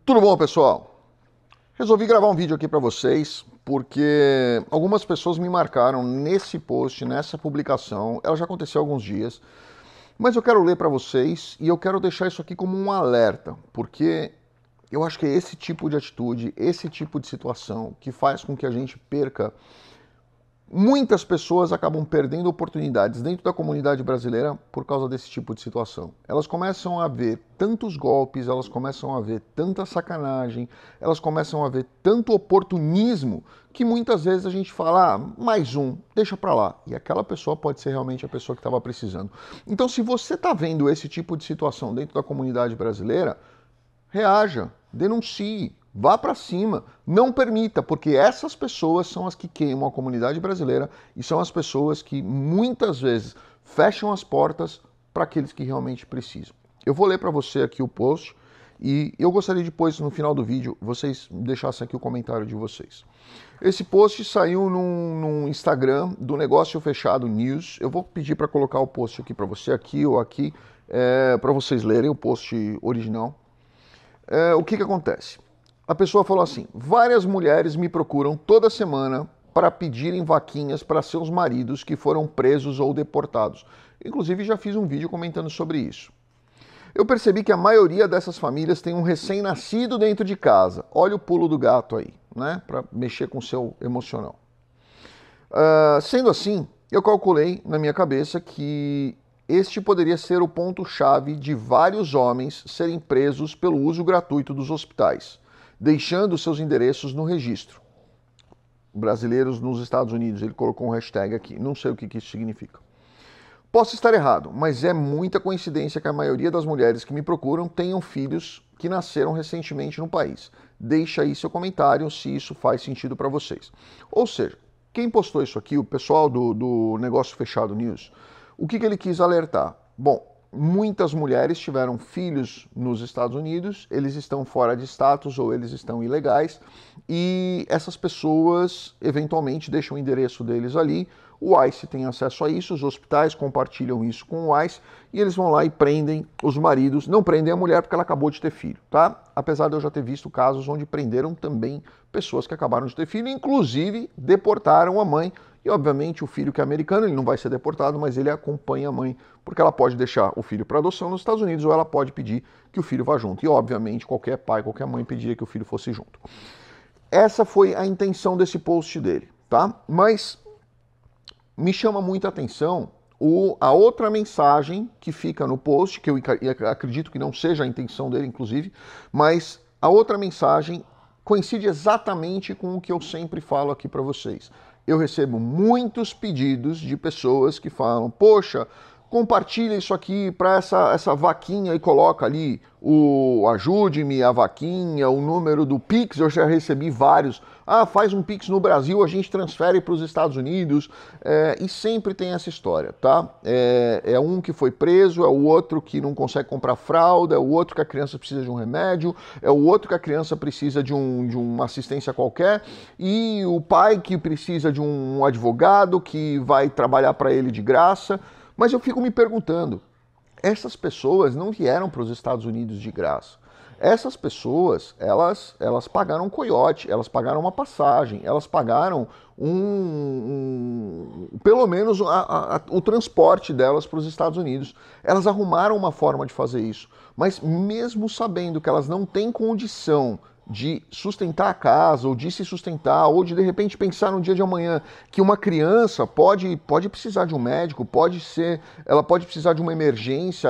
Tudo bom, pessoal? Resolvi gravar um vídeo aqui para vocês porque algumas pessoas me marcaram nesse post, nessa publicação. Ela já aconteceu há alguns dias, mas eu quero ler para vocês e eu quero deixar isso aqui como um alerta, porque eu acho que é esse tipo de atitude, esse tipo de situação que faz com que a gente perca. Muitas pessoas acabam perdendo oportunidades dentro da comunidade brasileira por causa desse tipo de situação. Elas começam a ver tantos golpes, elas começam a ver tanta sacanagem, elas começam a ver tanto oportunismo que muitas vezes a gente fala, mais um, deixa pra lá. E aquela pessoa pode ser realmente a pessoa que estava precisando. Então, se você está vendo esse tipo de situação dentro da comunidade brasileira, reaja, denuncie, vá para cima, não permita, porque essas pessoas são as que queimam a comunidade brasileira e são as pessoas que muitas vezes fecham as portas para aqueles que realmente precisam. Eu vou ler para você aqui o post e eu gostaria depois, no final do vídeo, vocês deixassem aqui o comentário de vocês. Esse post saiu num Instagram do Negócio Fechado News. Eu vou pedir para colocar o post aqui para você, aqui ou aqui, para vocês lerem o post original. O que acontece? A pessoa falou assim: várias mulheres me procuram toda semana para pedirem vaquinhas para seus maridos que foram presos ou deportados. Inclusive já fiz um vídeo comentando sobre isso. Eu percebi que a maioria dessas famílias tem um recém-nascido dentro de casa. Olha o pulo do gato aí, né? Para mexer com o seu emocional. Sendo assim, eu calculei na minha cabeça que este poderia ser o ponto-chave de vários homens serem presos pelo uso gratuito dos hospitais, deixando seus endereços no registro. Brasileiros nos Estados Unidos, ele colocou um hashtag aqui, não sei o que isso significa. Posso estar errado, mas é muita coincidência que a maioria das mulheres que me procuram tenham filhos que nasceram recentemente no país. Deixa aí seu comentário se isso faz sentido para vocês. Ou seja, quem postou isso aqui, o pessoal do Negócio Fechado News, o que ele quis alertar? Bom, muitas mulheres tiveram filhos nos Estados Unidos, eles estão fora de status ou eles estão ilegais e essas pessoas eventualmente deixam o endereço deles ali. O ICE tem acesso a isso, os hospitais compartilham isso com o ICE e eles vão lá e prendem os maridos. Não prendem a mulher porque ela acabou de ter filho, tá? Apesar de eu já ter visto casos onde prenderam também pessoas que acabaram de ter filho, inclusive deportaram a mãe. E obviamente o filho que é americano, ele não vai ser deportado, mas ele acompanha a mãe, porque ela pode deixar o filho para adoção nos Estados Unidos ou ela pode pedir que o filho vá junto. E obviamente qualquer pai, qualquer mãe pediria que o filho fosse junto. Essa foi a intenção desse post dele, tá? Mas me chama muita atenção a outra mensagem que fica no post, que eu acredito que não seja a intenção dele, inclusive, mas a outra mensagem coincide exatamente com o que eu sempre falo aqui para vocês. Eu recebo muitos pedidos de pessoas que falam: poxa, compartilha isso aqui para essa vaquinha e coloca ali o ajude-me, a vaquinha, o número do Pix. Eu já recebi vários. Faz um Pix no Brasil, a gente transfere para os Estados Unidos. E sempre tem essa história, tá? É um que foi preso, é o outro que não consegue comprar fralda, é o outro que a criança precisa de um remédio, é o outro que a criança precisa de uma assistência qualquer, e o pai que precisa de um advogado que vai trabalhar para ele de graça. Mas eu fico me perguntando, essas pessoas não vieram para os Estados Unidos de graça. Essas pessoas, elas pagaram um coiote, elas pagaram uma passagem, elas pagaram pelo menos o transporte delas para os Estados Unidos. Elas arrumaram uma forma de fazer isso. Mas mesmo sabendo que elas não têm condição de sustentar a casa, ou de se sustentar, ou de repente pensar no dia de amanhã que uma criança pode precisar de um médico, ela pode precisar de uma emergência,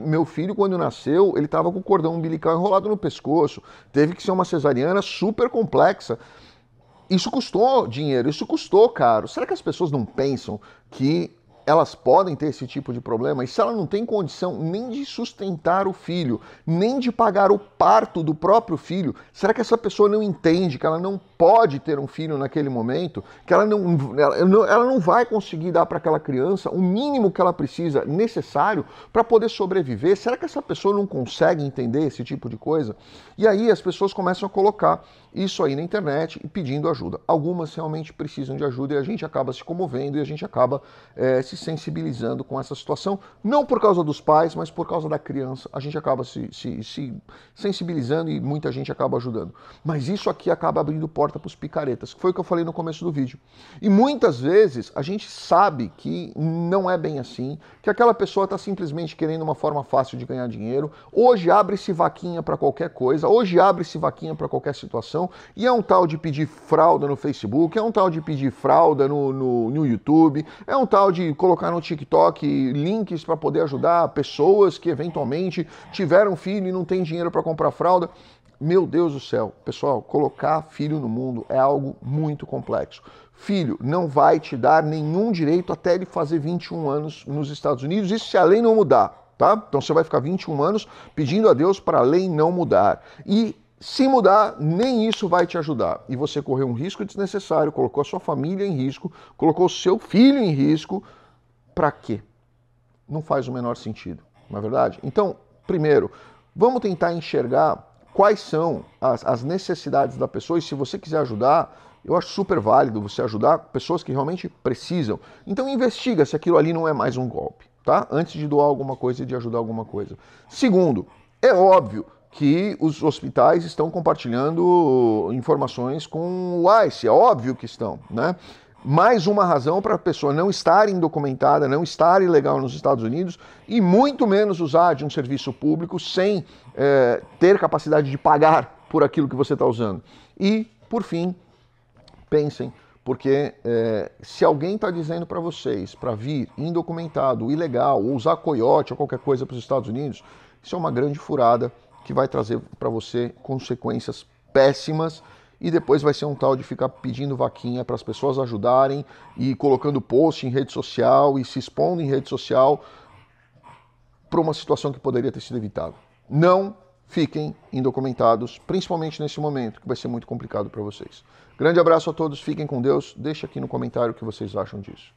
meu filho quando nasceu, ele estava com o cordão umbilical enrolado no pescoço, teve que ser uma cesariana super complexa. Isso custou dinheiro, isso custou caro. Será que as pessoas não pensam que elas podem ter esse tipo de problema? E se ela não tem condição nem de sustentar o filho, nem de pagar o parto do próprio filho, será que essa pessoa não entende que ela não pode ter um filho naquele momento, que ela não vai conseguir dar para aquela criança o mínimo que ela precisa, necessário, para poder sobreviver? Será que essa pessoa não consegue entender esse tipo de coisa? E aí as pessoas começam a colocar isso aí na internet e pedindo ajuda. Algumas realmente precisam de ajuda e a gente acaba se comovendo e a gente acaba se sensibilizando com essa situação, não por causa dos pais, mas por causa da criança. A gente acaba se sensibilizando e muita gente acaba ajudando. Mas isso aqui acaba abrindo porta para os picaretas, que foi o que eu falei no começo do vídeo. E muitas vezes a gente sabe que não é bem assim, que aquela pessoa está simplesmente querendo uma forma fácil de ganhar dinheiro. Hoje abre-se vaquinha para qualquer coisa, hoje abre-se vaquinha para qualquer situação, e é um tal de pedir fralda no Facebook, é um tal de pedir fralda no YouTube, é um tal de colocar no TikTok links para poder ajudar pessoas que eventualmente tiveram filho e não tem dinheiro para comprar fralda. Meu Deus do céu, pessoal, colocar filho no mundo é algo muito complexo. Filho não vai te dar nenhum direito até ele fazer 21 anos nos Estados Unidos, isso se a lei não mudar, tá? Então você vai ficar 21 anos pedindo a Deus para a lei não mudar. E se mudar, nem isso vai te ajudar. E você correu um risco desnecessário, colocou a sua família em risco, colocou o seu filho em risco. Para quê? Não faz o menor sentido, não é verdade? Então, primeiro, vamos tentar enxergar quais são as necessidades da pessoa, e se você quiser ajudar, eu acho super válido você ajudar pessoas que realmente precisam. Então investiga se aquilo ali não é mais um golpe, tá? Antes de doar alguma coisa e de ajudar alguma coisa. Segundo, é óbvio que os hospitais estão compartilhando informações com o ICE, é óbvio que estão, né? Mais uma razão para a pessoa não estar indocumentada, não estar ilegal nos Estados Unidos e muito menos usar de um serviço público sem ter capacidade de pagar por aquilo que você está usando. E, por fim, pensem, porque se alguém está dizendo para vocês para vir indocumentado, ilegal, ou usar coiote ou qualquer coisa para os Estados Unidos, isso é uma grande furada que vai trazer para você consequências péssimas. E depois vai ser um tal de ficar pedindo vaquinha para as pessoas ajudarem e colocando post em rede social e se expondo em rede social para uma situação que poderia ter sido evitada. Não fiquem indocumentados, principalmente nesse momento, que vai ser muito complicado para vocês. Grande abraço a todos, fiquem com Deus, deixa aqui no comentário o que vocês acham disso.